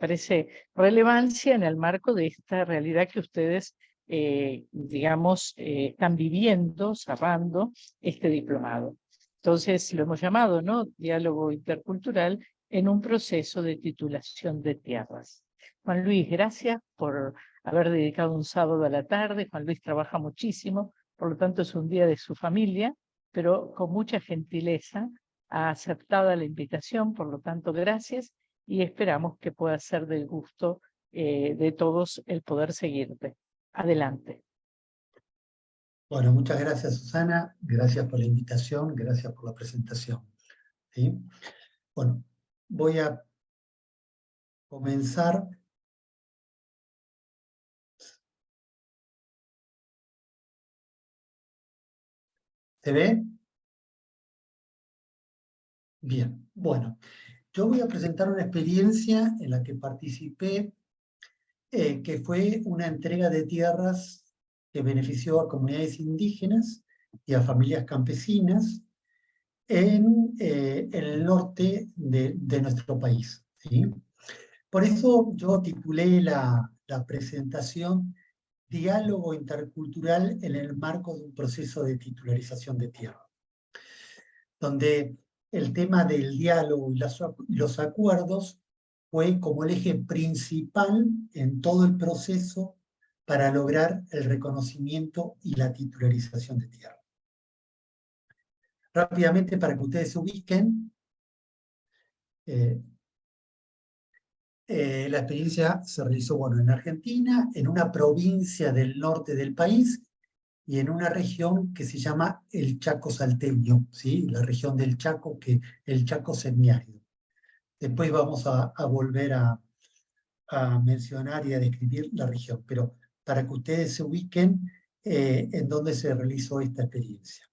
parece relevancia en el marco de esta realidad que ustedes, digamos, están viviendo, cerrando este diplomado. Entonces, lo hemos llamado, ¿no?, diálogo intercultural en un proceso de titulación de tierras. Juan Luis, gracias por haber dedicado un sábado a la tarde. Juan Luis trabaja muchísimo, por lo tanto es un día de su familia, pero con mucha gentileza ha aceptado la invitación, por lo tanto, gracias, y esperamos que pueda ser del gusto de todos el poder seguirte. Adelante. Bueno, muchas gracias, Susana. Gracias por la invitación, gracias por la presentación. ¿Sí? Bueno, voy a comenzar. ¿Se ve? Bien, bueno. Yo voy a presentar una experiencia en la que participé, que fue una entrega de tierras que benefició a comunidades indígenas y a familias campesinas en el norte de nuestro país. ¿Sí? Por eso yo titulé la presentación Diálogo intercultural en el marco de un proceso de titularización de tierra, donde el tema del diálogo y los acuerdos fue como el eje principal en todo el proceso para lograr el reconocimiento y la titularización de tierra. Rápidamente, para que ustedes se ubiquen, la experiencia se realizó, bueno, en Argentina, en una provincia del norte del país y en una región que se llama el Chaco salteño, ¿sí? La región del Chaco, el Chaco semiárido. Después vamos a volver a mencionar y a describir la región, pero para que ustedes se ubiquen en dónde se realizó esta experiencia.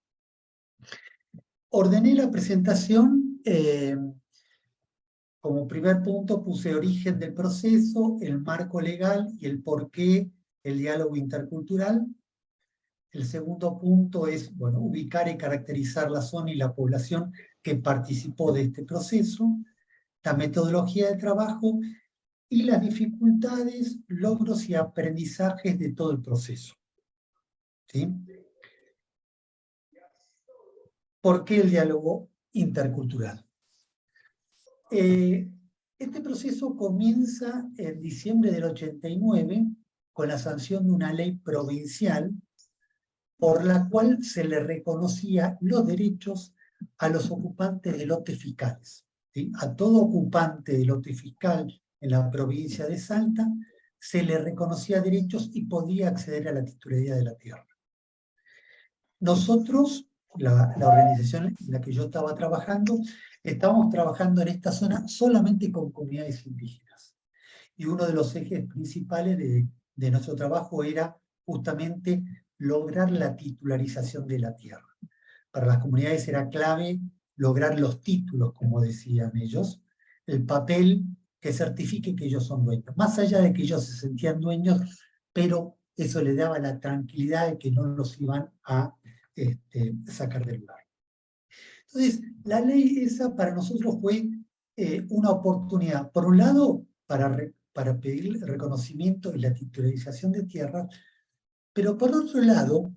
Ordené la presentación. Como primer punto puse origen del proceso, el marco legal y el porqué el diálogo intercultural. El segundo punto es, bueno, ubicar y caracterizar la zona y la población que participó de este proceso, la metodología de trabajo y las dificultades, logros y aprendizajes de todo el proceso. ¿Sí? ¿Por qué el diálogo intercultural? Este proceso comienza en diciembre del 89 con la sanción de una ley provincial por la cual se le reconocía los derechos a los ocupantes de lotes fiscales. ¿Sí? A todo ocupante de lote fiscal en la provincia de Salta se le reconocía derechos y podía acceder a la titularidad de la tierra. Nosotros, la organización en la que yo estaba trabajando, estábamos trabajando en esta zona solamente con comunidades indígenas. Y uno de los ejes principales de nuestro trabajo era justamente lograr la titularización de la tierra. Para las comunidades era clave lograr los títulos, como decían ellos, el papel que certifique que ellos son dueños. Más allá de que ellos se sentían dueños, pero eso les daba la tranquilidad de que no los iban a sacar del lugar. Entonces, la ley esa para nosotros fue una oportunidad, por un lado, para pedir el reconocimiento y la titularización de tierra, pero por otro lado,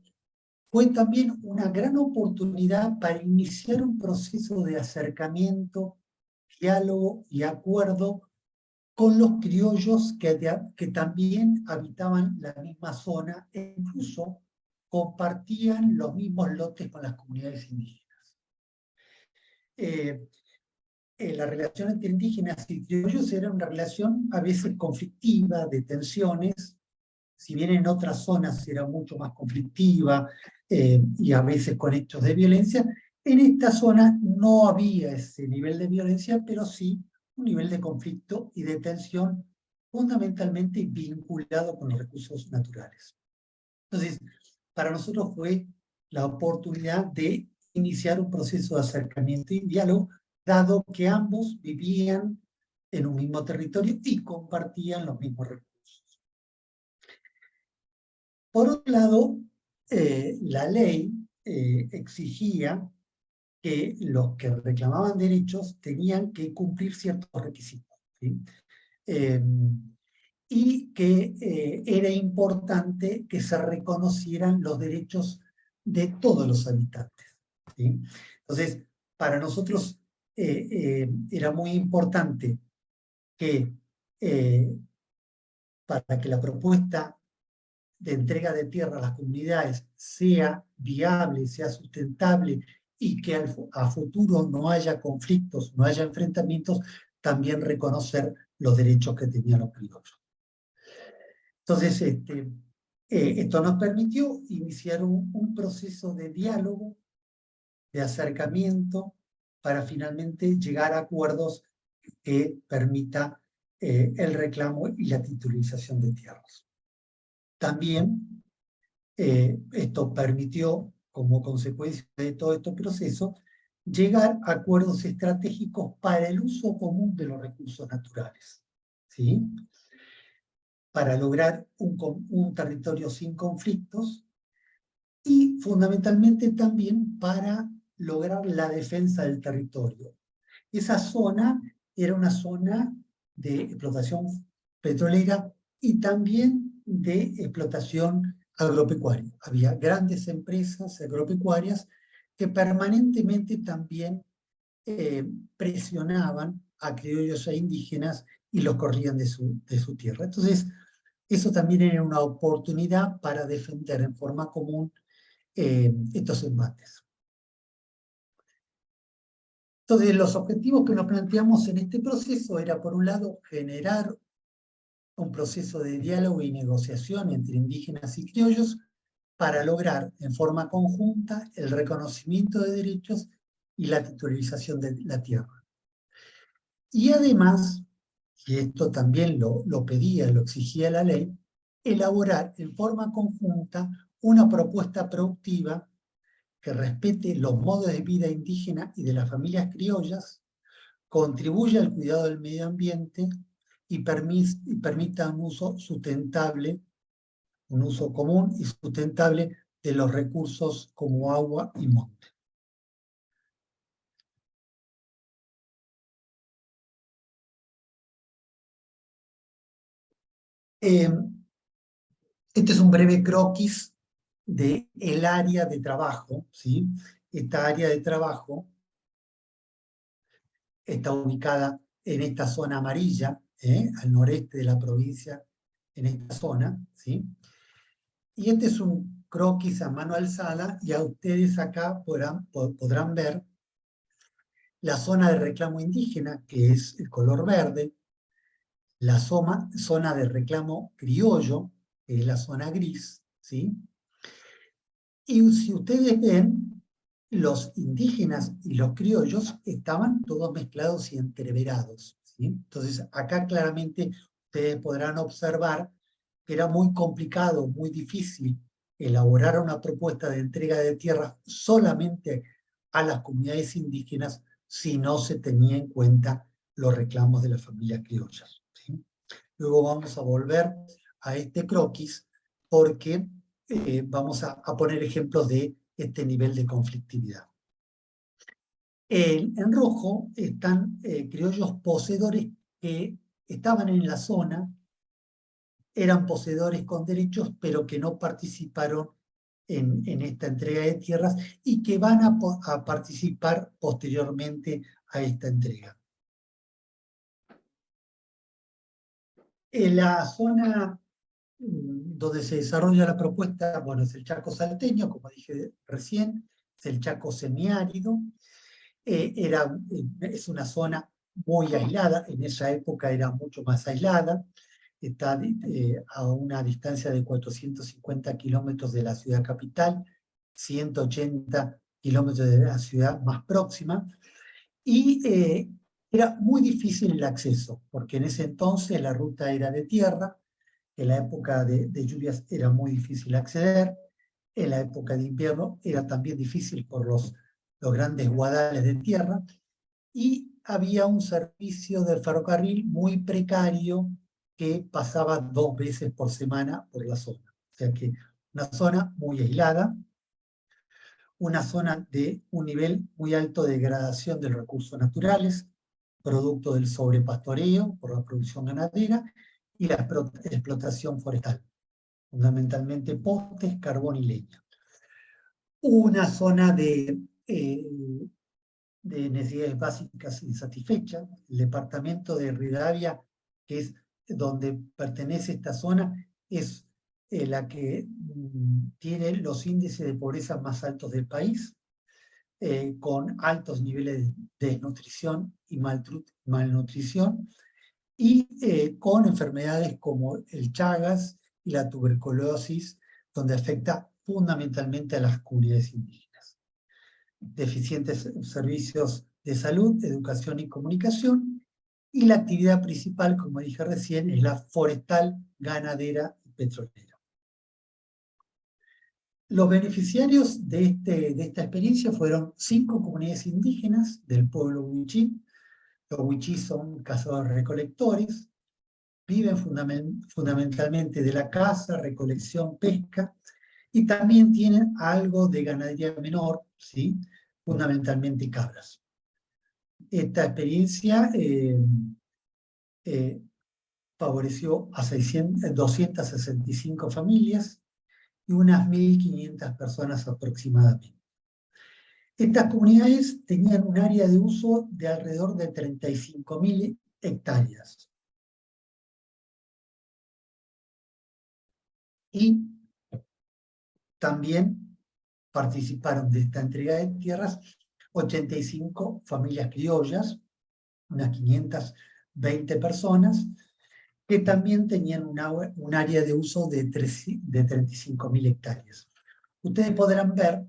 fue también una gran oportunidad para iniciar un proceso de acercamiento, diálogo y acuerdo con los criollos que también habitaban la misma zona e incluso compartían los mismos lotes con las comunidades indígenas. La relación entre indígenas y criollos era una relación a veces conflictiva, de tensiones, si bien en otras zonas era mucho más conflictiva y a veces con hechos de violencia, en esta zona no había ese nivel de violencia, pero sí un nivel de conflicto y de tensión fundamentalmente vinculado con los recursos naturales. Entonces, para nosotros fue la oportunidad de iniciar un proceso de acercamiento y diálogo, dado que ambos vivían en un mismo territorio y compartían los mismos recursos. Por otro lado, la ley exigía que los que reclamaban derechos tenían que cumplir ciertos requisitos, ¿sí? y que era importante que se reconocieran los derechos de todos los habitantes, ¿sí? Entonces, para nosotros era muy importante que para que la propuesta de entrega de tierra a las comunidades sea viable, sea sustentable y que a futuro no haya conflictos, no haya enfrentamientos, también reconocer los derechos que tenían los criollos. Entonces, esto nos permitió iniciar un proceso de diálogo, de acercamiento, para finalmente llegar a acuerdos que permita el reclamo y la titulización de tierras. También esto permitió, como consecuencia de todo este proceso, llegar a acuerdos estratégicos para el uso común de los recursos naturales, ¿sí? Para lograr un territorio sin conflictos y fundamentalmente también para lograr la defensa del territorio. Esa zona era una zona de explotación petrolera y también de explotación agropecuaria. Había grandes empresas agropecuarias que permanentemente también presionaban a criollos e indígenas y los corrían de su tierra. Entonces, eso también era una oportunidad para defender en forma común estos embates. Entonces, los objetivos que nos planteamos en este proceso era, por un lado, generar un proceso de diálogo y negociación entre indígenas y criollos para lograr en forma conjunta el reconocimiento de derechos y la titularización de la tierra. Y además, y esto también lo pedía, lo exigía la ley, elaborar en forma conjunta una propuesta productiva que respete los modos de vida indígena y de las familias criollas, contribuya al cuidado del medio ambiente y permita un uso sustentable, un uso común y sustentable de los recursos como agua y monte. Este es un breve croquis del área de trabajo, ¿sí? Esta área de trabajo está ubicada en esta zona amarilla, al noreste de la provincia, en esta zona, ¿sí? Y este es un croquis a mano alzada, y a ustedes acá podrán ver la zona de reclamo indígena, que es el color verde, la zona de reclamo criollo, que es la zona gris, ¿sí? Y si ustedes ven, los indígenas y los criollos estaban todos mezclados y entreverados, ¿sí? Entonces, acá claramente ustedes podrán observar que era muy complicado, muy difícil elaborar una propuesta de entrega de tierras solamente a las comunidades indígenas si no se tenía en cuenta los reclamos de las familias criollas, ¿sí? Luego vamos a volver a este croquis porque vamos a poner ejemplos de este nivel de conflictividad. En rojo están criollos poseedores que estaban en la zona, eran poseedores con derechos, pero que no participaron en esta entrega de tierras y que van a participar posteriormente a esta entrega. En la zona donde se desarrolla la propuesta, bueno, es el Chaco salteño, como dije recién, es el Chaco semiárido. Es una zona muy aislada, en esa época era mucho más aislada, está a una distancia de 450 kilómetros de la ciudad capital, 180 kilómetros de la ciudad más próxima, y era muy difícil el acceso, porque en ese entonces la ruta era de tierra, en la época de lluvias era muy difícil acceder, en la época de invierno era también difícil por los grandes guadales de tierra, y había un servicio del ferrocarril muy precario que pasaba 2 veces por semana por la zona. O sea que una zona muy aislada, una zona de un nivel muy alto de degradación de los recursos naturales, producto del sobrepastoreo por la producción ganadera y la explotación forestal, fundamentalmente postes, carbón y leña. Una zona de necesidades básicas insatisfechas, el departamento de Rivadavia, que es donde pertenece esta zona, es la que tiene los índices de pobreza más altos del país, con altos niveles de desnutrición y malnutrición, y con enfermedades como el Chagas y la tuberculosis, donde afecta fundamentalmente a las comunidades indígenas. Deficientes servicios de salud, educación y comunicación, y la actividad principal, como dije recién, es la forestal, ganadera y petrolera. Los beneficiarios de esta experiencia fueron 5 comunidades indígenas del pueblo Wichí. Los Wichí son cazadores-recolectores, viven fundamentalmente de la caza, recolección, pesca, y también tienen algo de ganadería menor, ¿sí? Fundamentalmente cabras. Esta experiencia favoreció a 265 familias y unas 1.500 personas aproximadamente. Estas comunidades tenían un área de uso de alrededor de 35.000 hectáreas. Y también participaron de esta entrega de tierras 85 familias criollas, unas 520 personas, que también tenían un área de uso de 35.000 hectáreas. Ustedes podrán ver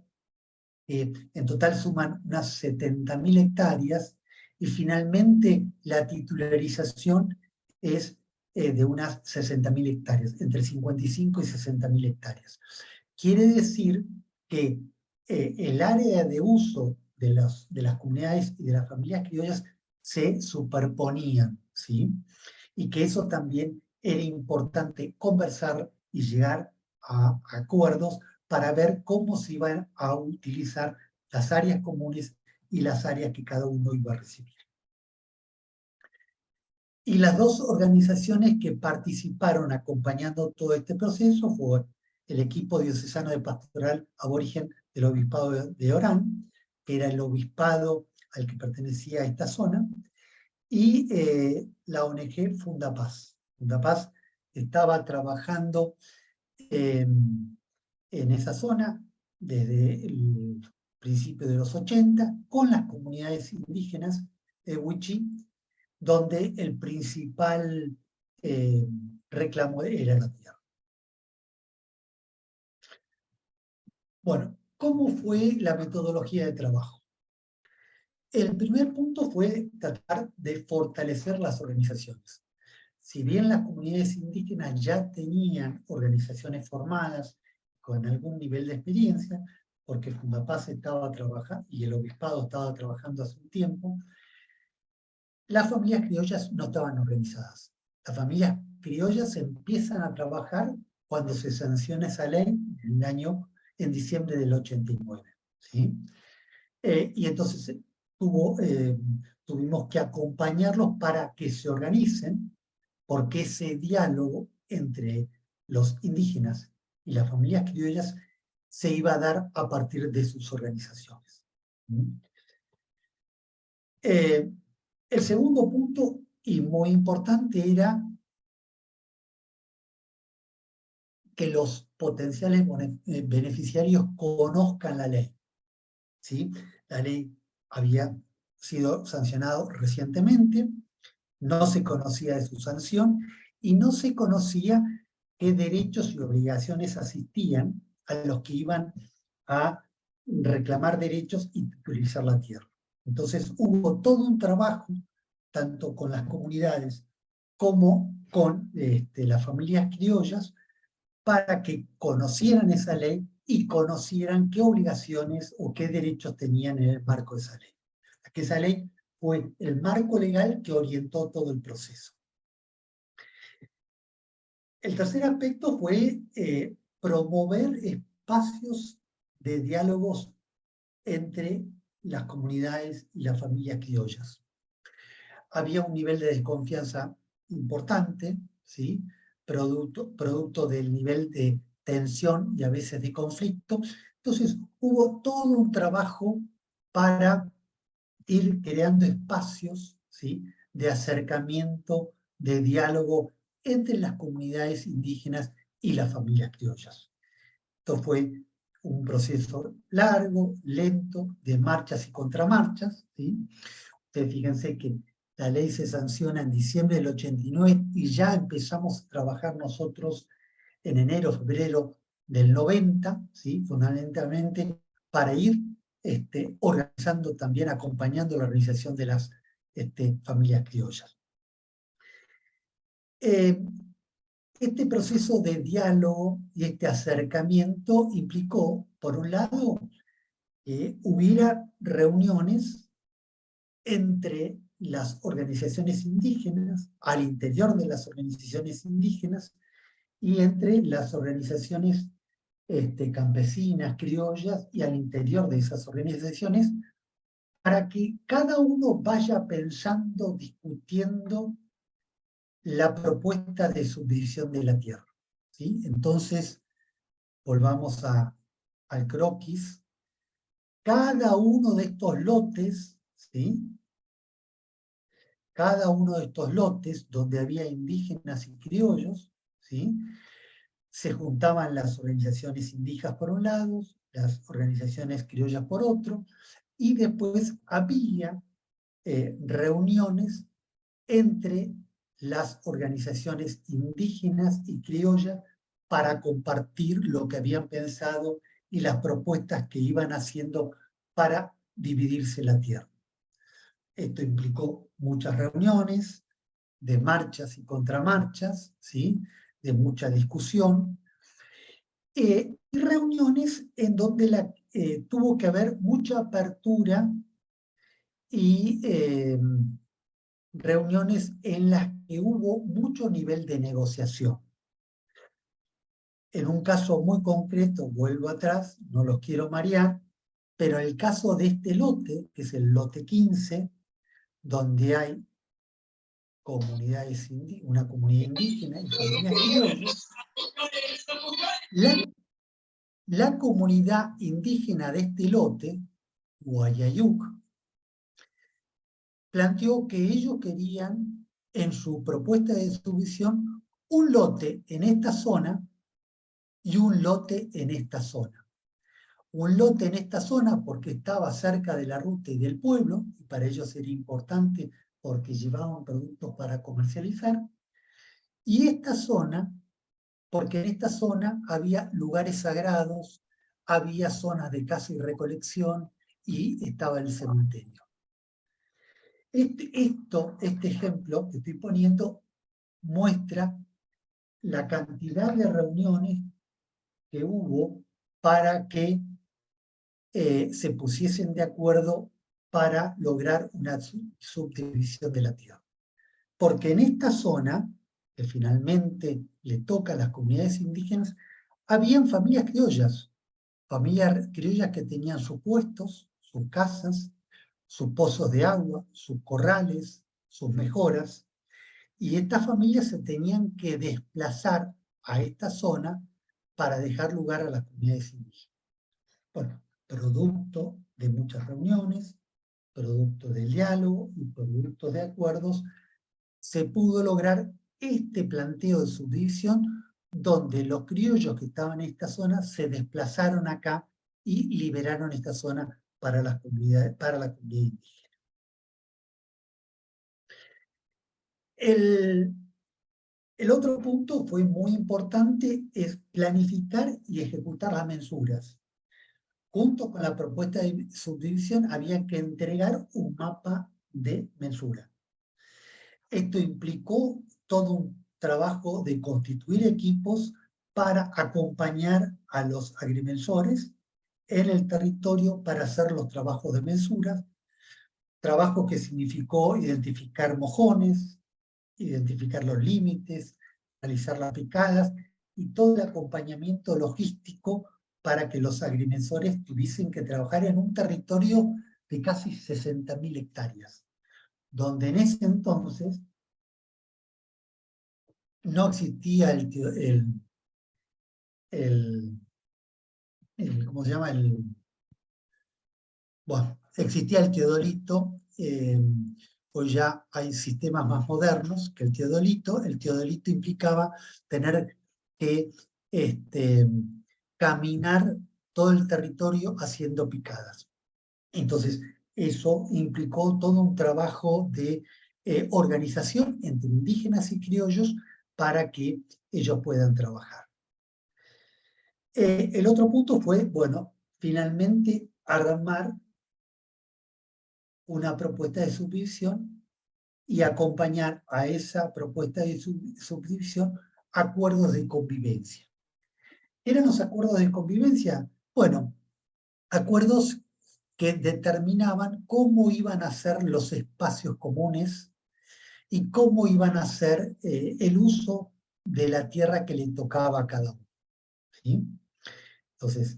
que en total suman unas 70.000 hectáreas y finalmente la titularización es de unas 60.000 hectáreas, entre 55 y 60.000 hectáreas. Quiere decir que el área de uso de las comunidades y de las familias criollas se superponían, ¿sí? Y que eso también era importante conversar y llegar a acuerdos para ver cómo se iban a utilizar las áreas comunes y las áreas que cada uno iba a recibir. Y las 2 organizaciones que participaron acompañando todo este proceso fue el equipo diocesano de pastoral aborigen del obispado de Orán, que era el obispado al que pertenecía esta zona, y la ONG Fundapaz. Fundapaz estaba trabajando en esa zona desde el principio de los 80 con las comunidades indígenas de Wichí, donde el principal reclamo era la tierra. Bueno, ¿cómo fue la metodología de trabajo? El primer punto fue tratar de fortalecer las organizaciones. Si bien las comunidades indígenas ya tenían organizaciones formadas con algún nivel de experiencia, porque Fundapaz estaba trabajando y el obispado estaba trabajando hace un tiempo, las familias criollas no estaban organizadas. Las familias criollas empiezan a trabajar cuando se sanciona esa ley en diciembre del 89. ¿Sí? Y entonces tuvimos que acompañarlos para que se organicen, porque ese diálogo entre los indígenas y las familias criollas se iba a dar a partir de sus organizaciones. El segundo punto, y muy importante, era que los potenciales beneficiarios conozcan la ley. ¿Sí? La ley había sido sancionada recientemente, no se conocía de su sanción y no se conocía qué derechos y obligaciones asistían a los que iban a reclamar derechos y utilizar la tierra. Entonces hubo todo un trabajo, tanto con las comunidades como con las familias criollas, para que conocieran esa ley y conocieran qué obligaciones o qué derechos tenían en el marco de esa ley. Que esa ley fue el marco legal que orientó todo el proceso. El tercer aspecto fue promover espacios de diálogos entre las comunidades y las familias criollas. había un nivel de desconfianza importante, ¿sí? Producto del nivel de tensión y a veces de conflicto. Entonces hubo todo un trabajo para ir creando espacios, ¿sí?, de acercamiento, de diálogo entre las comunidades indígenas y las familias criollas. Esto fue un proceso largo, lento, de marchas y contramarchas, ¿sí? Ustedes fíjense que la ley se sanciona en diciembre del 89 y ya empezamos a trabajar nosotros en enero, febrero del 90, ¿sí?, fundamentalmente para ir organizando también, acompañando la organización de las familias criollas. Este proceso de diálogo y este acercamiento implicó, por un lado, que hubiera reuniones entre las organizaciones indígenas, al interior de las organizaciones indígenas, y entre las organizaciones campesinas, criollas, y al interior de esas organizaciones, para que cada uno vaya pensando, discutiendo la propuesta de subdivisión de la tierra, ¿sí? Entonces, volvamos al croquis. Cada uno de estos lotes, ¿sí?, cada uno de estos lotes donde había indígenas y criollos, ¿sí?, se juntaban las organizaciones indígenas por un lado, las organizaciones criollas por otro, y después había reuniones entre las organizaciones indígenas y criollas para compartir lo que habían pensado y las propuestas que iban haciendo para dividirse la tierra. Esto implicó muchas reuniones, de marchas y contramarchas, ¿sí?, de mucha discusión, y reuniones en donde tuvo que haber mucha apertura y reuniones en las que hubo mucho nivel de negociación. En un caso muy concreto, vuelvo atrás, no los quiero marear, pero el caso de este lote, que es el lote 15, donde hay una comunidad indígena y familias criollas, la comunidad indígena de este lote, Guayayuc, planteó que ellos querían, en su propuesta de subdivisión, un lote en esta zona y un lote en esta zona. Un lote en esta zona porque estaba cerca de la ruta y del pueblo, y para ellos era importante porque llevaban productos para comercializar, y esta zona, porque en esta zona había lugares sagrados, había zonas de caza y recolección, y estaba el cementerio. Este ejemplo que estoy poniendo muestra la cantidad de reuniones que hubo para que se pusiesen de acuerdo para lograr una subdivisión de la tierra. Porque en esta zona, que finalmente le toca a las comunidades indígenas, habían familias criollas que tenían sus puestos, sus casas, sus pozos de agua, sus corrales, sus mejoras, y estas familias se tenían que desplazar a esta zona para dejar lugar a las comunidades indígenas. Bueno, producto de muchas reuniones, producto del diálogo y producto de acuerdos, se pudo lograr este planteo de subdivisión donde los criollos que estaban en esta zona se desplazaron acá y liberaron esta zona para la comunidad indígena. El otro punto fue muy importante, es planificar y ejecutar las mensuras. Junto con la propuesta de subdivisión había que entregar un mapa de mensura. Esto implicó todo un trabajo de constituir equipos para acompañar a los agrimensores en el territorio para hacer los trabajos de mensura, trabajo que significó identificar mojones, identificar los límites, realizar las picadas y todo el acompañamiento logístico para que los agrimensores tuviesen que trabajar en un territorio de casi 60.000 hectáreas. donde en ese entonces no existía ¿cómo se llama? Bueno, existía el teodolito, hoy ya hay sistemas más modernos que el teodolito. El teodolito implicaba tener que caminar todo el territorio haciendo picadas. Entonces, eso implicó todo un trabajo de organización entre indígenas y criollos para que ellos puedan trabajar. El otro punto fue, bueno, finalmente armar una propuesta de subdivisión y acompañar a esa propuesta de subdivisión acuerdos de convivencia. ¿Eran los acuerdos de convivencia? Bueno, acuerdos que determinaban cómo iban a ser los espacios comunes y cómo iban a ser el uso de la tierra que le tocaba a cada uno. ¿Sí? Entonces,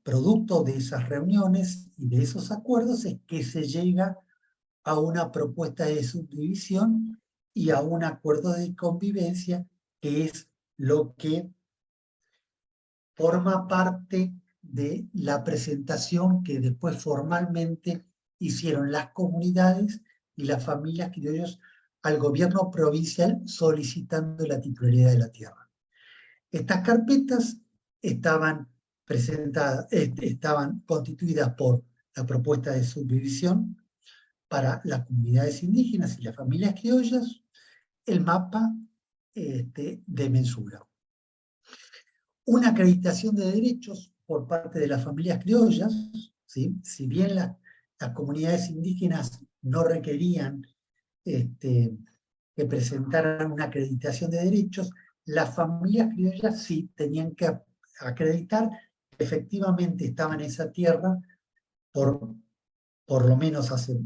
producto de esas reuniones y de esos acuerdos es que se llega a una propuesta de subdivisión y a un acuerdo de convivencia, que es lo que forma parte de la presentación que después formalmente hicieron las comunidades y las familias criollas al gobierno provincial solicitando la titularidad de la tierra. Estas carpetas estaban constituidas por la propuesta de subdivisión para las comunidades indígenas y las familias criollas, el mapa de mensura. Una acreditación de derechos por parte de las familias criollas, ¿sí? Si bien las comunidades indígenas no requerían que presentaran una acreditación de derechos, las familias criollas sí tenían que acreditar que efectivamente estaban en esa tierra por lo menos hace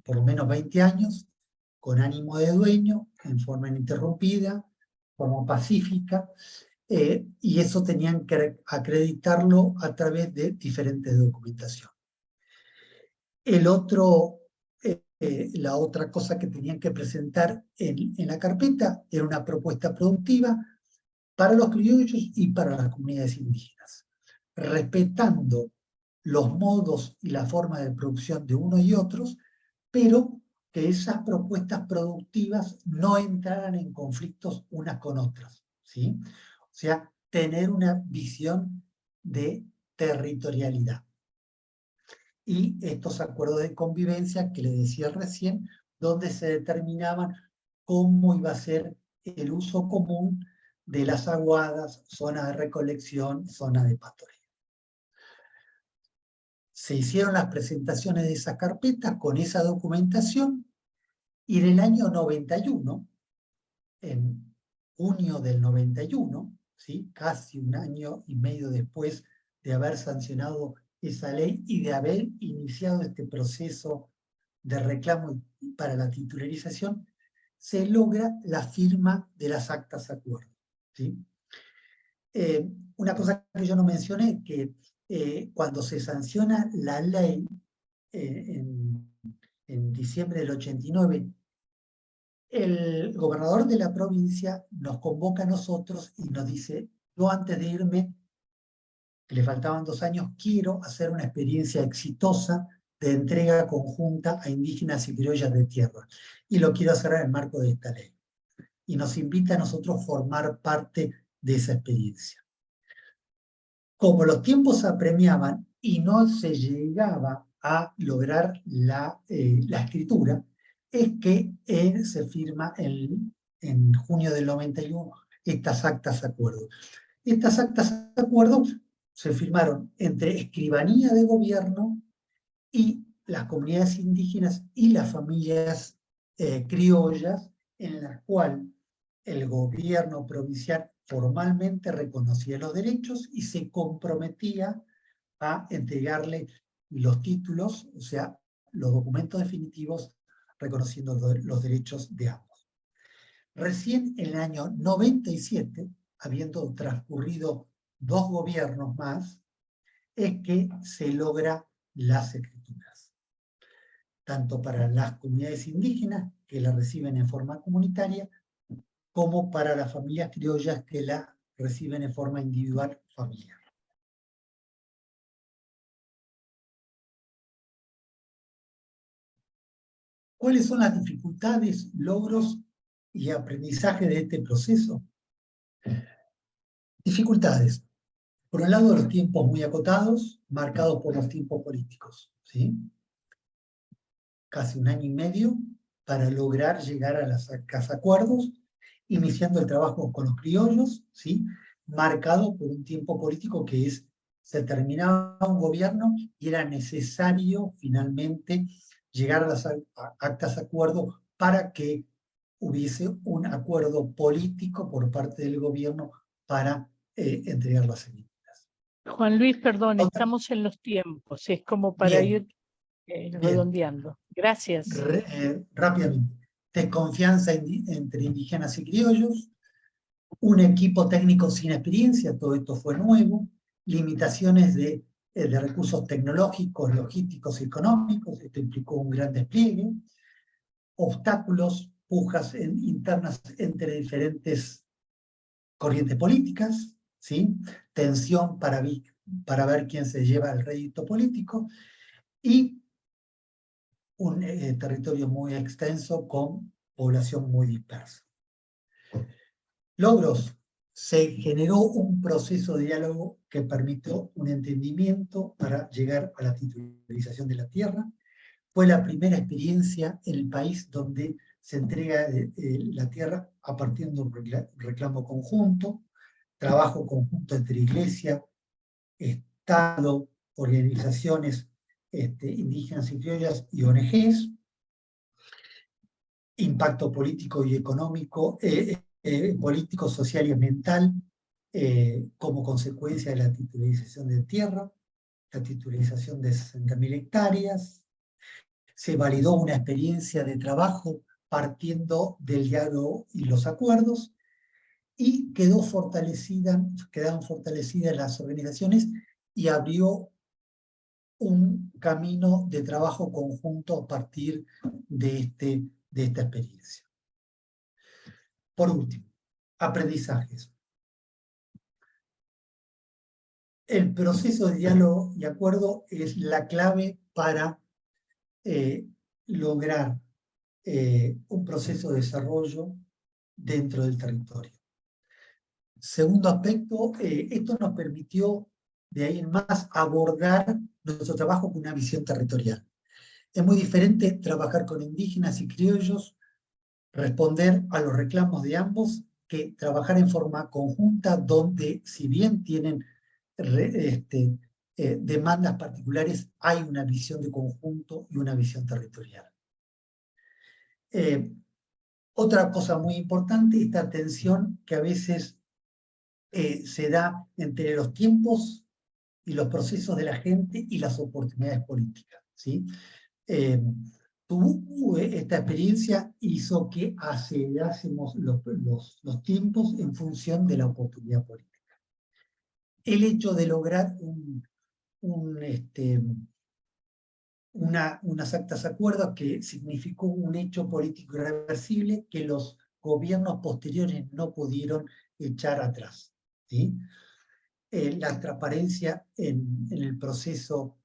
por lo menos 20 años, con ánimo de dueño, en forma ininterrumpida, forma pacífica, y eso tenían que acreditarlo a través de diferentes documentación. La otra cosa que tenían que presentar en la carpeta era una propuesta productiva para los criollos y para las comunidades indígenas, respetando los modos y la forma de producción de unos y otros, pero que esas propuestas productivas no entraran en conflictos unas con otras, ¿sí? O sea, tener una visión de territorialidad. Y estos acuerdos de convivencia que les decía recién, donde se determinaban cómo iba a ser el uso común de las aguadas, zona de recolección, zona de pastoreo. Se hicieron las presentaciones de esa carpeta con esa documentación y en el año 91, en junio del 91, ¿sí? Casi un año y medio después de haber sancionado esa ley y de haber iniciado este proceso de reclamo para la titularización, se logra la firma de las actas de acuerdo, ¿sí? Una cosa que yo no mencioné, que cuando se sanciona la ley en diciembre del 89, el gobernador de la provincia nos convoca a nosotros y nos dice: yo antes de irme, que le faltaban 2 años, quiero hacer una experiencia exitosa de entrega conjunta a indígenas y criollas de tierra, y lo quiero hacer en el marco de esta ley. Y nos invita a nosotros a formar parte de esa experiencia. Como los tiempos apremiaban y no se llegaba a lograr la escritura, es que se firma en junio del 91 estas actas de acuerdo. Estas actas de acuerdo se firmaron entre Escribanía de Gobierno y las comunidades indígenas y las familias criollas, en las cuales el gobierno provincial formalmente reconocía los derechos y se comprometía a entregarle los títulos, o sea, los documentos definitivos reconociendo los derechos de ambos. Recién en el año 97, habiendo transcurrido 2 gobiernos más, es que se logra las escrituras. tanto para las comunidades indígenas, que la reciben en forma comunitaria, como para las familias criollas que la reciben en forma individual familiar. ¿Cuáles son las dificultades, logros y aprendizaje de este proceso? Dificultades. Por un lado, los tiempos muy acotados, marcados por los tiempos políticos, ¿sí? Casi 1 año y medio para lograr llegar a los acuerdos, iniciando el trabajo con los criollos, ¿sí? Marcado por un tiempo político que se terminaba un gobierno y era necesario finalmente llegar a las actas de acuerdo para que hubiese un acuerdo político por parte del gobierno para entregar las semillas. Juan Luis, perdón, estamos en los tiempos, es como para Bien, ir bien. redondeando. Gracias. Rápidamente. Desconfianza entre indígenas y criollos, un equipo técnico sin experiencia, todo esto fue nuevo, limitaciones de recursos tecnológicos, logísticos y económicos, esto implicó un gran despliegue, obstáculos, pujas internas entre diferentes corrientes políticas, ¿sí? Tensión para ver quién se lleva el rédito político y un territorio muy extenso con población muy dispersa. Logros. Se generó un proceso de diálogo que permitió un entendimiento para llegar a la titularización de la tierra. Fue la primera experiencia en el país donde se entrega la tierra a partir de un reclamo conjunto, trabajo conjunto entre iglesia, Estado, organizaciones indígenas y criollas y ONGs, impacto político y económico, político, social y ambiental, como consecuencia de la titularización de tierra, la titularización de 60.000 hectáreas. Se validó una experiencia de trabajo partiendo del diálogo y los acuerdos, y quedaron fortalecidas las organizaciones y abrió un camino de trabajo conjunto a partir de esta experiencia. Por último, aprendizajes. El proceso de diálogo y acuerdo es la clave para lograr un proceso de desarrollo dentro del territorio. Segundo aspecto, esto nos permitió de ahí en más abordar nuestro trabajo con una visión territorial. Es muy diferente trabajar con indígenas y criollos, responder a los reclamos de ambos, que trabajar en forma conjunta donde, si bien tienen demandas particulares, hay una visión de conjunto y una visión territorial. Otra cosa muy importante, esta tensión que a veces se da entre los tiempos y los procesos de la gente y las oportunidades políticas, ¿sí? Esta experiencia hizo que acelerásemos los tiempos en función de la oportunidad política. El hecho de lograr unas actas de acuerdo que significó un hecho político irreversible que los gobiernos posteriores no pudieron echar atrás, ¿sí? La transparencia en el proceso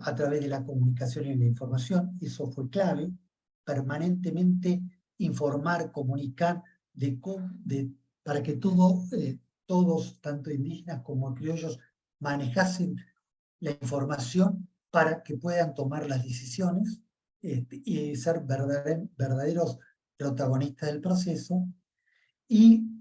a través de la comunicación y la información, eso fue clave, permanentemente informar, comunicar para que todos, tanto indígenas como criollos, manejasen la información para que puedan tomar las decisiones y ser verdaderos protagonistas del proceso. Y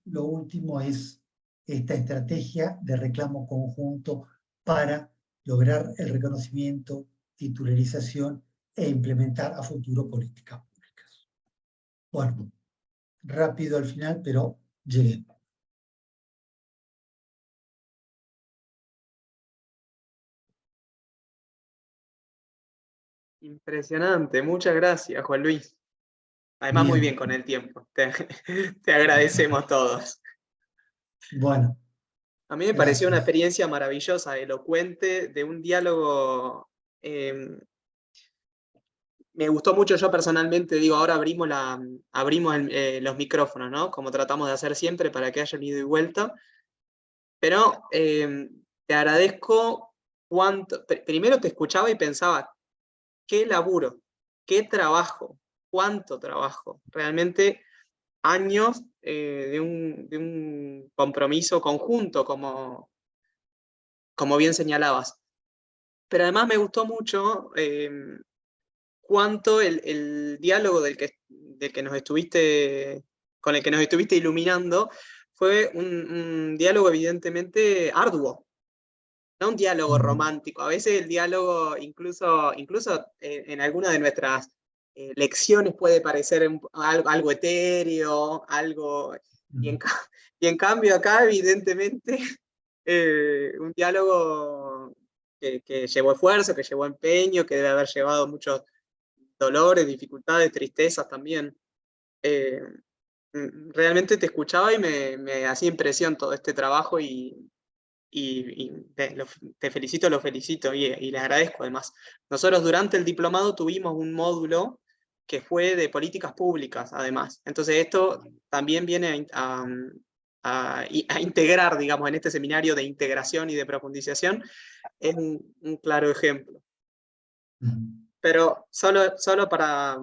lo último es esta estrategia de reclamo conjunto para lograr el reconocimiento, titularización e implementar a futuro políticas públicas. Bueno, rápido al final, pero llegué. Impresionante, muchas gracias, Juan Luis. Además, muy bien con el tiempo. Te agradecemos todos. Bueno. A mí me pareció una experiencia maravillosa, elocuente, de un diálogo me gustó mucho yo personalmente, digo, ahora abrimos, los micrófonos, ¿no? Como tratamos de hacer siempre para que haya un ida y vuelta. Pero te agradezco primero te escuchaba y pensaba, qué laburo, qué trabajo, cuánto trabajo. Realmente años de un compromiso conjunto, como bien señalabas. Pero además me gustó mucho cuánto el diálogo con el que nos estuviste iluminando fue un diálogo evidentemente arduo, no un diálogo romántico. A veces el diálogo, incluso en alguna de nuestras lecciones, puede parecer algo etéreo, y en cambio acá evidentemente un diálogo que llevó esfuerzo, que llevó empeño, que debe haber llevado muchos dolores, dificultades, tristezas también. Eh, Realmente te escuchaba y me hacía impresión todo este trabajo y te felicito, lo felicito y les agradezco además. Nosotros durante el diplomado tuvimos un módulo que fue de políticas públicas además. Entonces esto también viene a integrar, digamos, en este seminario de integración y de profundización, es un claro ejemplo. Pero solo para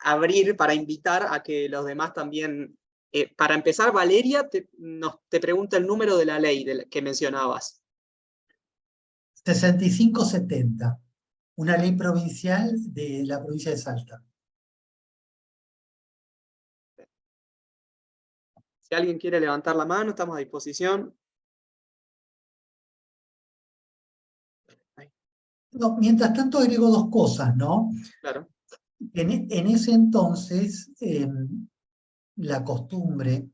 abrir, para invitar a que los demás también, para empezar, Valeria te pregunta el número de la ley que mencionabas. 6570, una ley provincial de la provincia de Salta. Si alguien quiere levantar la mano, estamos a disposición. No, mientras tanto agrego dos cosas, ¿no? Claro. En ese entonces, la costumbre,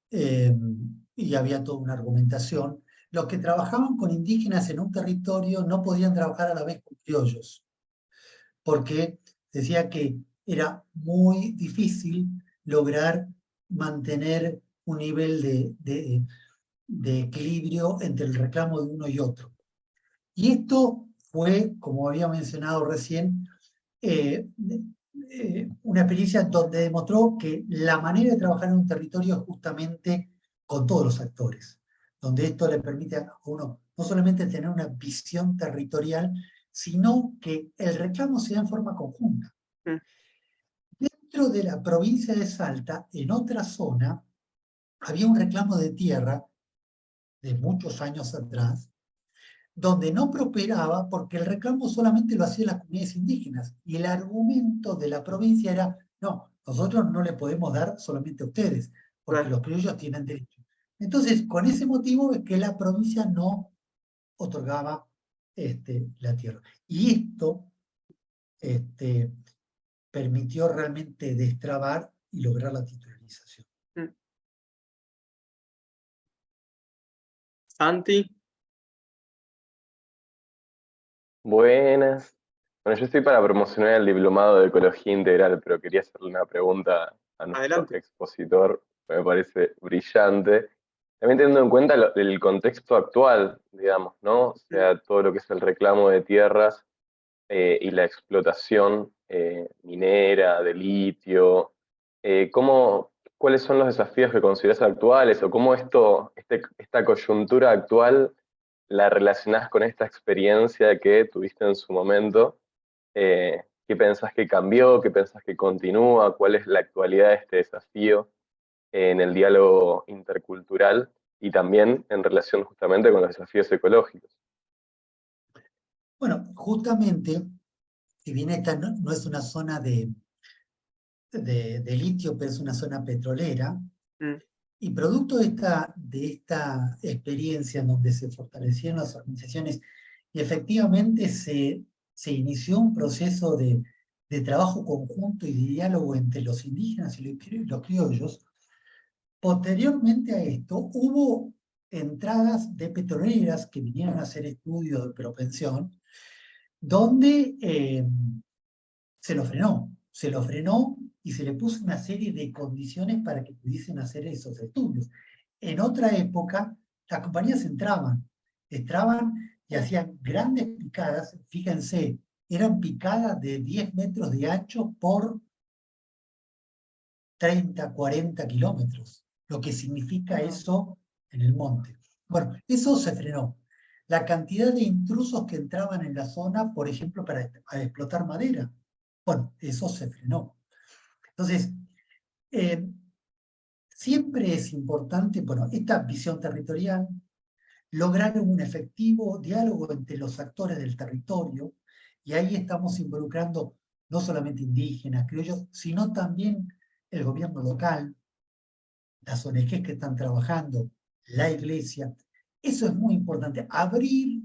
y había toda una argumentación, los que trabajaban con indígenas en un territorio no podían trabajar a la vez con criollos, porque decía que era muy difícil lograr mantener un nivel de equilibrio entre el reclamo de uno y otro. Y esto fue, como había mencionado recién, una experiencia donde demostró que la manera de trabajar en un territorio es justamente con todos los actores, donde esto le permite a uno no solamente tener una visión territorial, sino que el reclamo se da en forma conjunta. Dentro de la provincia de Salta, en otra zona, había un reclamo de tierra de muchos años atrás, donde no prosperaba porque el reclamo solamente lo hacían las comunidades indígenas. Y el argumento de la provincia era, no, nosotros no le podemos dar solamente a ustedes, porque los criollos tienen derecho. Entonces, con ese motivo es que la provincia no otorgaba la tierra. Y esto permitió realmente destrabar y lograr la titularización. Santi. Buenas. Bueno, yo estoy para promocionar el diplomado de Ecología Integral, pero quería hacerle una pregunta a nuestro Adelante. expositor, que me parece brillante. También teniendo en cuenta el contexto actual, digamos, ¿no? O sea, todo lo que es el reclamo de tierras y la explotación minera, de litio. ¿Cuáles son los desafíos que consideras actuales o cómo esta coyuntura actual la relacionás con esta experiencia que tuviste en su momento? ¿Qué pensás que cambió? ¿Qué pensás que continúa? ¿Cuál es la actualidad de este desafío en el diálogo intercultural y también en relación justamente con los desafíos ecológicos? Bueno, justamente, si bien esta no es una zona de litio, pero es una zona petrolera, y producto de esta experiencia en donde se fortalecieron las organizaciones y efectivamente se inició un proceso de trabajo conjunto y de diálogo entre los indígenas y los criollos, posteriormente a esto hubo entradas de petroleras que vinieron a hacer estudios de propensión, donde se lo frenó y se le puso una serie de condiciones para que pudiesen hacer esos estudios. En otra época, las compañías entraban y hacían grandes picadas. Fíjense, eran picadas de 10 metros de ancho por 30, 40 kilómetros, lo que significa eso en el monte. Bueno, eso se frenó. La cantidad de intrusos que entraban en la zona, por ejemplo, para explotar madera, bueno, eso se frenó. Entonces, siempre es importante, bueno, esta visión territorial, lograr un efectivo diálogo entre los actores del territorio, y ahí estamos involucrando no solamente indígenas, criollos, sino también el gobierno local, las ONGs que están trabajando, la iglesia. Eso es muy importante, abrir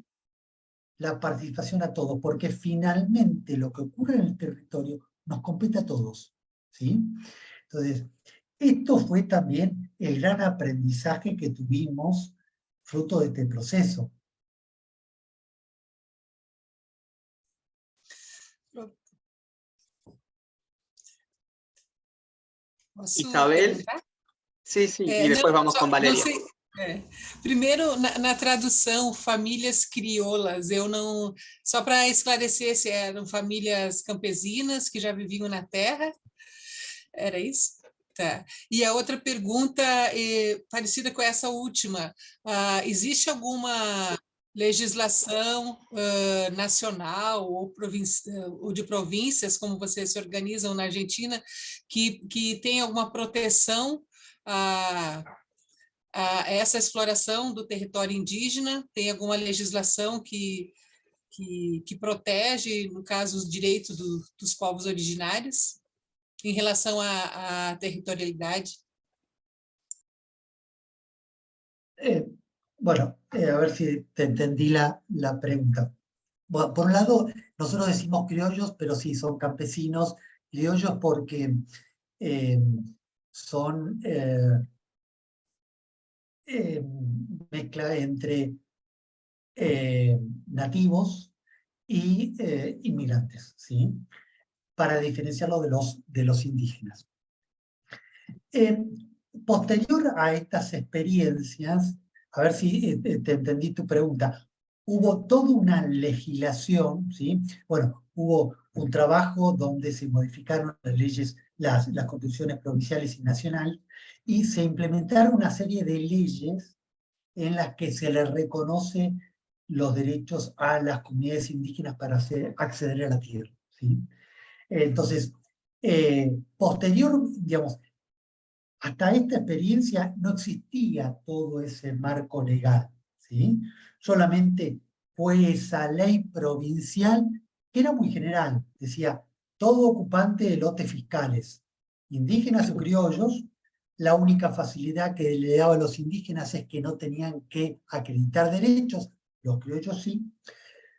la participación a todos, porque finalmente lo que ocurre en el territorio nos compete a todos, ¿sí? Entonces, esto fue también el gran aprendizaje que tuvimos fruto de este proceso. Posso Isabel. perguntar? Sí, y después vamos con Valeria. Não sei, primeiro, na tradução, famílias crioulas, eu não... Só para esclarecer, se eram famílias campesinas que já viviam na terra? Era isso? Tá. E a outra pergunta, parecida com essa última, existe alguma legislação nacional ou de províncias, como vocês se organizam na Argentina, que tem alguma proteção a essa exploração do território indígena? Tem alguma legislação que protege, no caso, os direitos dos povos originários em relação à territorialidade? Bueno, a ver si te entendí la pregunta. Bueno, por un lado, nosotros decimos criollos, pero sí, son campesinos criollos porque son mezcla entre nativos y inmigrantes, ¿sí? Para diferenciarlo de los indígenas. Posterior a estas experiencias, a ver si te entendí tu pregunta, hubo toda una legislación, ¿sí? Bueno, hubo un trabajo donde se modificaron las leyes, las constituciones provinciales y nacionales, y se implementaron una serie de leyes en las que se les reconoce los derechos a las comunidades indígenas para acceder a la tierra, ¿sí? Entonces, posterior, digamos, hasta esta experiencia no existía todo ese marco legal, ¿sí? Solamente fue esa ley provincial que era muy general, decía, todo ocupante de lotes fiscales, indígenas o criollos, la única facilidad que le daba a los indígenas es que no tenían que acreditar derechos, los criollos sí,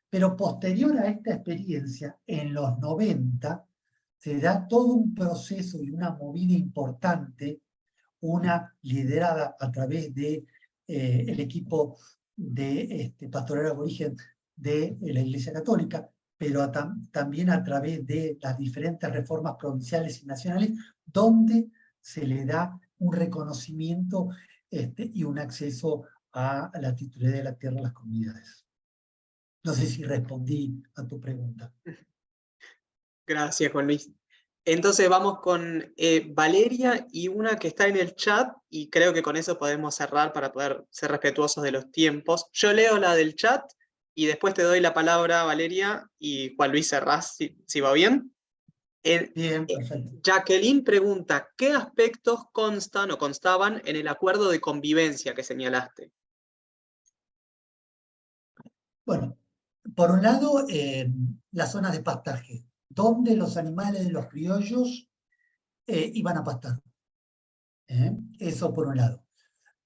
pero posterior a esta experiencia, en los 90, se da todo un proceso y una movida importante, una liderada a través de el equipo de pastoral aborigen de la Iglesia Católica, pero también a través de las diferentes reformas provinciales y nacionales, donde se le da un reconocimiento y un acceso a la titularidad de la tierra a las comunidades. No sé si respondí a tu pregunta. Gracias, Juan Luis. Entonces vamos con Valeria y una que está en el chat, y creo que con eso podemos cerrar para poder ser respetuosos de los tiempos. Yo leo la del chat y después te doy la palabra, Valeria, y Juan Luis cerrás, si va bien. Bien, perfecto. Jacqueline pregunta, ¿qué aspectos constan o constaban en el acuerdo de convivencia que señalaste? Bueno, por un lado, las zonas de pastaje, donde los animales de los criollos iban a pastar. Eso por un lado.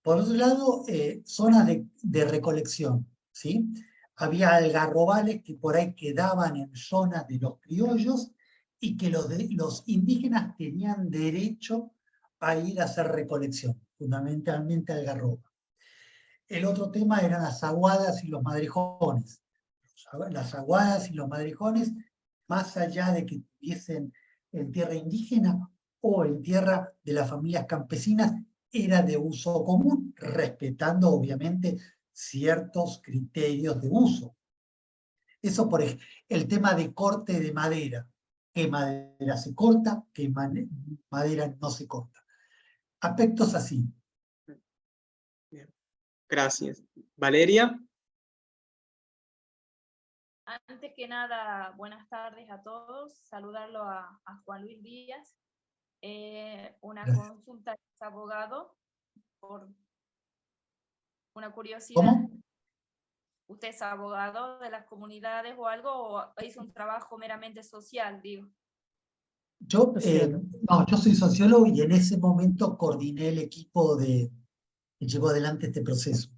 Por otro lado, zonas de recolección, ¿sí? Había algarrobales que por ahí quedaban en zonas de los criollos y que los indígenas tenían derecho a ir a hacer recolección, fundamentalmente algarroba. El otro tema eran las aguadas y los madrejones. Las aguadas y los madrejones, más allá de que estuviesen en tierra indígena o en tierra de las familias campesinas, era de uso común, respetando obviamente ciertos criterios de uso. Eso por ejemplo, el tema de corte de madera. ¿Qué madera se corta? ¿Qué madera no se corta? Aspectos así. Bien. Gracias. Valeria. Antes que nada, buenas tardes a todos. Saludarlo a Juan Luis Díaz. Una Gracias. consulta, es abogado, por una curiosidad. ¿Cómo? ¿Usted es abogado de las comunidades o algo, o hizo un trabajo meramente social, digo? Yo, Sociólogo. no, yo soy sociólogo y en ese momento coordiné el equipo que llevó adelante este proceso.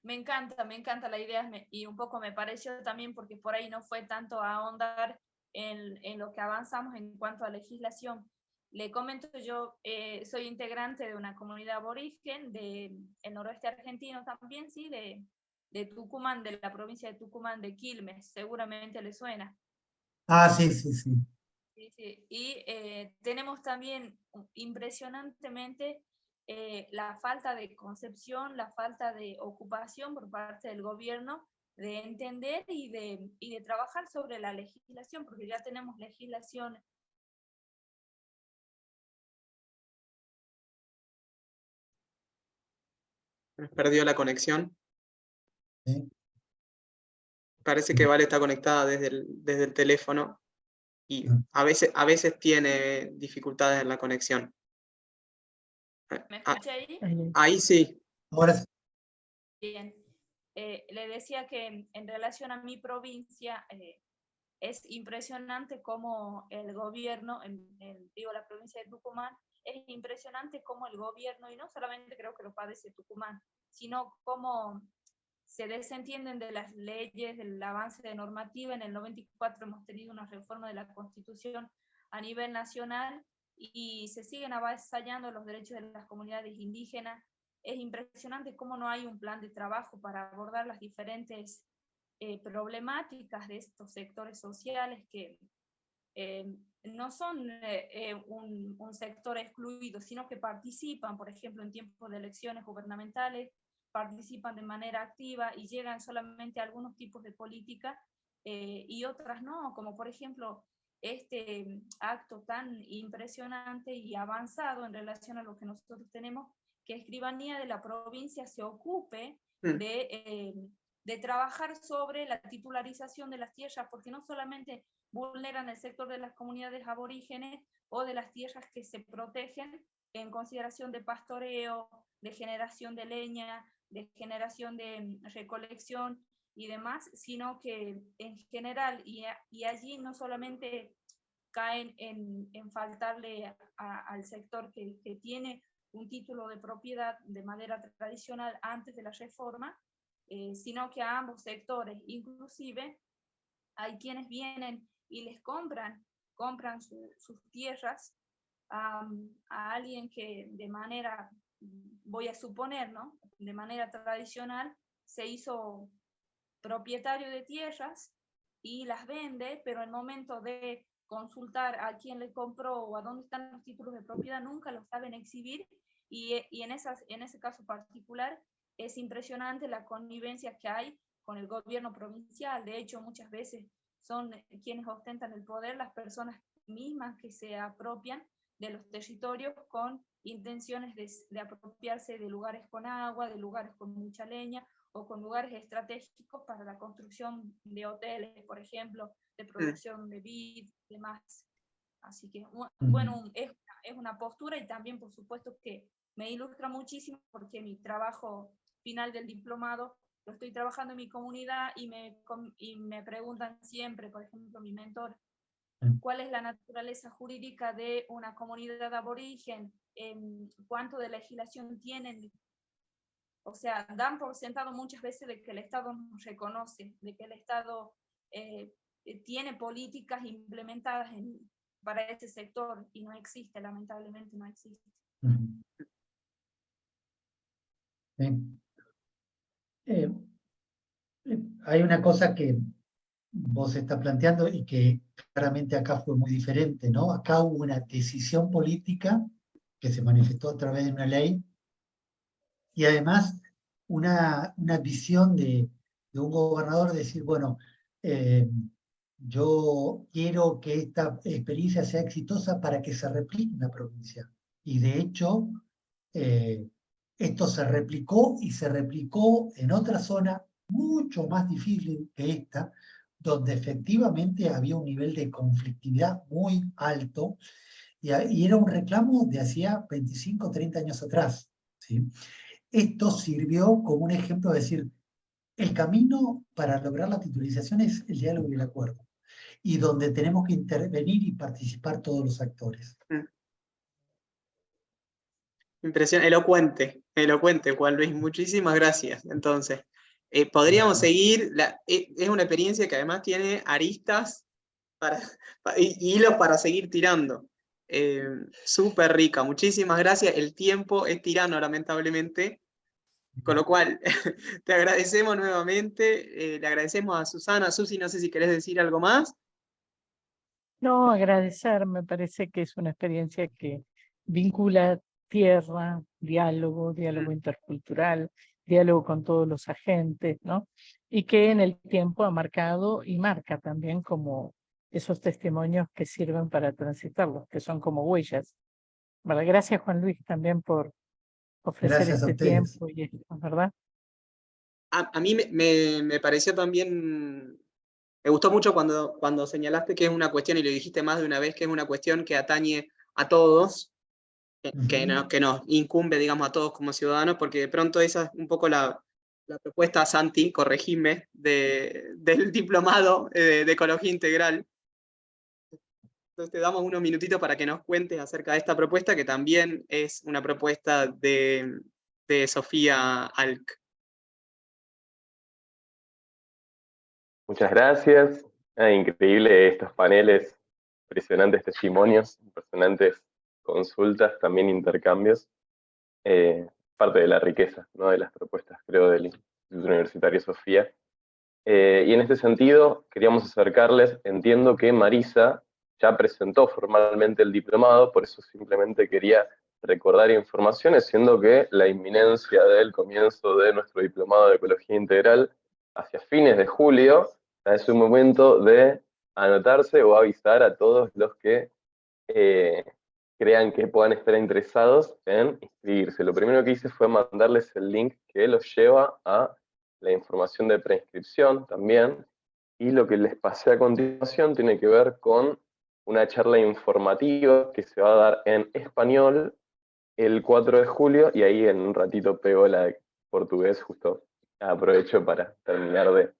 Me encanta la idea y un poco me pareció también porque por ahí no fue tanto a ahondar en lo que avanzamos en cuanto a legislación. Le comento, yo soy integrante de una comunidad aborigen del noroeste argentino también, sí, de Tucumán, de la provincia de Tucumán, de Quilmes, seguramente le suena. Ah, sí, sí, sí. Sí, sí. Y tenemos también impresionantemente la falta de concepción, la falta de ocupación por parte del gobierno de entender y de trabajar sobre la legislación, porque ya tenemos legislación. Nos perdió la conexión. Sí. Parece que Vale está conectada desde el teléfono y a veces tiene dificultades en la conexión. ¿Me escucha ahí? Ahí sí. Ahora sí. Bien. Le decía que en relación a mi provincia, es impresionante cómo el gobierno, digo la provincia de Tucumán, es impresionante cómo el gobierno, y no solamente creo que lo padece Tucumán, sino cómo se desentienden de las leyes, del avance de normativa. En el 94 hemos tenido una reforma de la Constitución a nivel nacional y se siguen avasallando los derechos de las comunidades indígenas. Es impresionante cómo no hay un plan de trabajo para abordar las diferentes problemáticas de estos sectores sociales que no son un sector excluido, sino que participan, por ejemplo, en tiempos de elecciones gubernamentales, participan de manera activa y llegan solamente a algunos tipos de política y otras no, como por ejemplo este acto tan impresionante y avanzado en relación a lo que nosotros tenemos, que Escribanía de la provincia se ocupe de trabajar sobre la titularización de las tierras, porque no solamente vulneran el sector de las comunidades aborígenes o de las tierras que se protegen en consideración de pastoreo, de generación de leña, de generación de recolección y demás, sino que en general, y allí no solamente caen en faltarle al sector que tiene un título de propiedad de manera tradicional antes de la reforma, sino que a ambos sectores, inclusive hay quienes vienen y les compran sus tierras a alguien que de manera, voy a suponer, ¿no? De manera tradicional se hizo propietario de tierras y las vende, pero en el momento de consultar a quién le compró o a dónde están los títulos de propiedad nunca los saben exhibir y en ese caso particular es impresionante la connivencia que hay con el gobierno provincial. De hecho, muchas veces son quienes ostentan el poder las personas mismas que se apropian de los territorios con intenciones de apropiarse de lugares con agua, de lugares con mucha leña o con lugares estratégicos para la construcción de hoteles, por ejemplo, de producción de vid y demás. Así que, bueno, es una postura y también, por supuesto, que me ilustra muchísimo porque mi trabajo final del diplomado lo estoy trabajando en mi comunidad y me preguntan siempre, por ejemplo, mi mentor, ¿cuál es la naturaleza jurídica de una comunidad aborigen? ¿Cuánto de legislación tienen? O sea, dan por sentado muchas veces de que el Estado nos reconoce, de que el Estado tiene políticas implementadas para ese sector y no existe, lamentablemente no existe. Sí. Hay una cosa que vos estás planteando y que claramente acá fue muy diferente, ¿no? Acá hubo una decisión política que se manifestó a través de una ley y además una visión de de un gobernador decir, bueno, yo quiero que esta experiencia sea exitosa para que se replique en la provincia. Y de hecho, esto se replicó y se replicó en otra zona mucho más difícil que esta, donde efectivamente había un nivel de conflictividad muy alto y era un reclamo de hacía 25, 30 años atrás, ¿sí? Esto sirvió como un ejemplo de decir, el camino para lograr la titularización es el diálogo y el acuerdo, y donde tenemos que intervenir y participar todos los actores. Impresión, elocuente, Juan Luis, muchísimas gracias. Entonces, podríamos seguir, es una experiencia que además tiene aristas y hilos para seguir tirando. Súper rica, muchísimas gracias. El tiempo es tirano, lamentablemente, con lo cual te agradecemos nuevamente, le agradecemos a Susana. Susi, no sé si querés decir algo más. No, agradecer, me parece que es una experiencia que vincula tierra, diálogo intercultural, diálogo con todos los agentes, ¿no? Y que en el tiempo ha marcado y marca también como esos testimonios que sirven para transitarlos, que son como huellas. ¿Verdad? Gracias, Juan Luis, también por ofrecer Gracias a este ustedes. tiempo y esto, ¿verdad? A mí me pareció también, me gustó mucho cuando señalaste que es una cuestión, y lo dijiste más de una vez, que es una cuestión que atañe a todos, que nos incumbe, digamos, a todos como ciudadanos, porque de pronto esa es un poco la propuesta, Santi, corregime, del diplomado de Ecología Integral. Entonces te damos unos minutitos para que nos cuentes acerca de esta propuesta, que también es una propuesta de Sofía Alc. Muchas gracias. Increíble estos paneles, impresionantes testimonios, impresionantes consultas, también intercambios. Parte de la riqueza, ¿no?, de las propuestas, creo, del Instituto Universitario Sofía. Y en este sentido, queríamos acercarles, entiendo que Marisa ya presentó formalmente el diplomado, por eso simplemente quería recordar informaciones, siendo que la inminencia del comienzo de nuestro diplomado de Ecología Integral hacia fines de julio, es un momento de anotarse o avisar a todos los que crean que puedan estar interesados en inscribirse. Lo primero que hice fue mandarles el link que los lleva a la información de preinscripción también, y lo que les pasé a continuación tiene que ver con una charla informativa que se va a dar en español el 4 de julio, y ahí en un ratito pego la de portugués, justo aprovecho para terminar de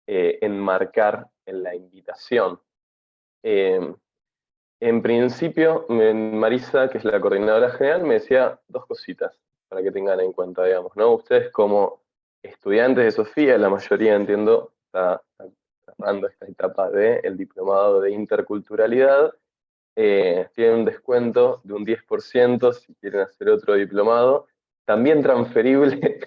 enmarcar en la invitación. En principio, Marisa, que es la coordinadora general, me decía dos cositas para que tengan en cuenta, digamos, ¿no? Ustedes como estudiantes de Sofía, la mayoría, entiendo, está cerrando esta etapa del diplomado de interculturalidad, tienen un descuento de un 10% si quieren hacer otro diplomado, también transferible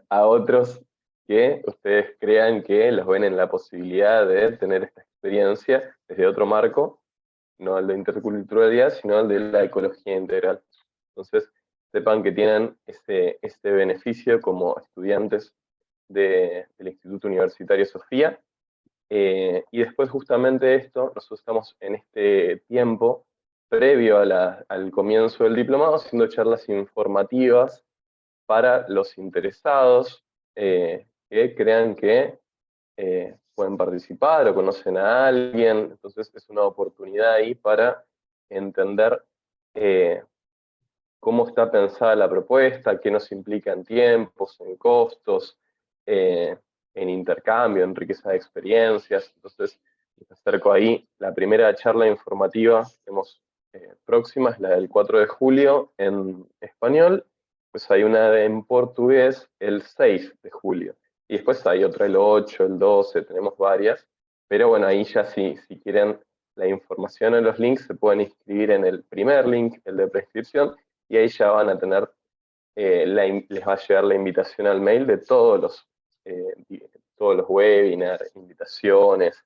a otros que ustedes crean que los ven en la posibilidad de tener esta experiencia desde otro marco, no el de interculturalidad, sino el de la ecología integral. Entonces, sepan que tienen este beneficio como estudiantes del Instituto Universitario Sofía. Y después justamente esto, nosotros estamos en este tiempo previo al comienzo del diplomado, haciendo charlas informativas para los interesados que crean que pueden participar o conocen a alguien. Entonces es una oportunidad ahí para entender cómo está pensada la propuesta, qué nos implica en tiempos, en costos, en intercambio, en riqueza de experiencias. Entonces les acerco ahí. La primera charla informativa que tenemos próxima es la del 4 de julio en español, pues hay una en portugués el 6 de julio. Y después hay otra el 8, el 12, tenemos varias. Pero bueno, ahí ya si quieren la información en los links, se pueden inscribir en el primer link, el de prescripción, y ahí ya van a tener, les va a llegar la invitación al mail de todos los webinars, invitaciones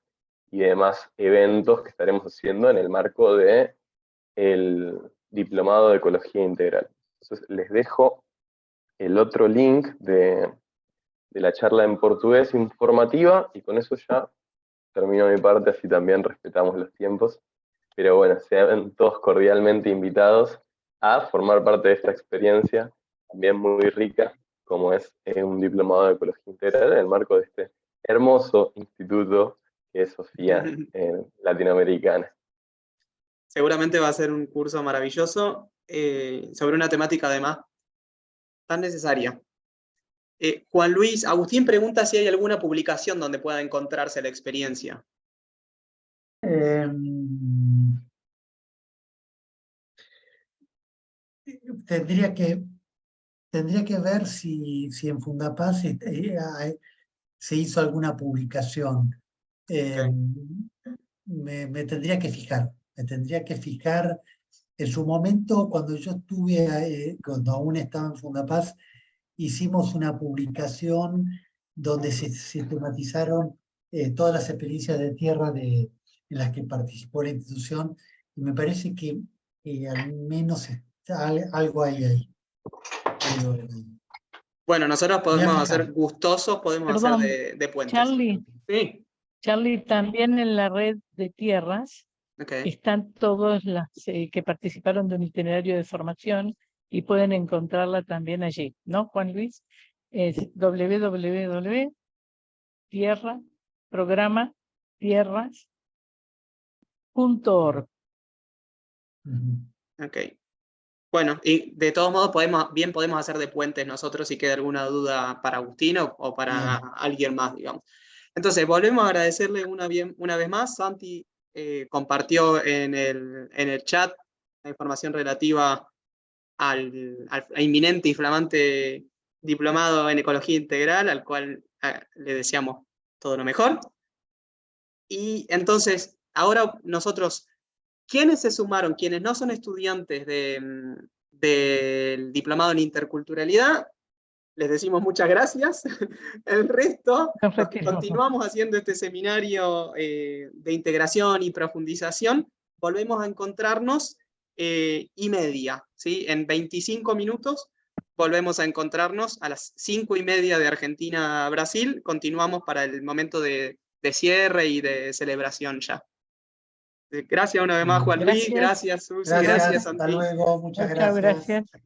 y demás eventos que estaremos haciendo en el marco de el Diplomado de Ecología Integral. Entonces les dejo el otro link de la charla en portugués informativa, y con eso ya termino mi parte, así también respetamos los tiempos. Pero bueno, sean todos cordialmente invitados a formar parte de esta experiencia, también muy rica, como es un diplomado de Ecología Integral en el marco de este hermoso instituto que es Sofía Latinoamericana. Seguramente va a ser un curso maravilloso sobre una temática además tan necesaria. Juan Luis, Agustín pregunta si hay alguna publicación donde pueda encontrarse la experiencia. Tendría que ver si en Fundapaz se hizo alguna publicación. Okay. Me tendría que fijar. Me tendría que fijar. En su momento, cuando yo estuve, cuando aún estaba en Fundapaz, hicimos una publicación donde se sistematizaron todas las experiencias de tierra en las que participó la institución, y me parece que al menos algo hay ahí. Bueno, nosotros podemos Voy a hacer fijar. gustosos, podemos Perdón, hacer de puentes. Charlie, Sí, también en la red de tierras okay. están todos las que participaron de un itinerario de formación y pueden encontrarla también allí, ¿no, Juan Luis? Es www.tierra.org. Ok. Bueno, y de todos modos podemos hacer de puentes nosotros si queda alguna duda para Agustín o para alguien más, digamos. Entonces, volvemos a agradecerle una vez más. Santi compartió en el chat la información relativa al inminente y flamante diplomado en Ecología Integral, al cual le deseamos todo lo mejor. Y entonces, ahora nosotros, ¿quiénes se sumaron? Quienes no son estudiantes del diplomado en interculturalidad, les decimos muchas gracias. El resto, los que continuamos haciendo este seminario de integración y profundización, volvemos a encontrarnos y media, ¿sí? En 25 minutos volvemos a encontrarnos a las 5:30 de Argentina a Brasil. Continuamos para el momento de cierre y de celebración ya. Gracias una vez más, Juan Luis. Gracias, Susi. Gracias, Santi. Hasta luego. Muchas Muchas gracias. gracias.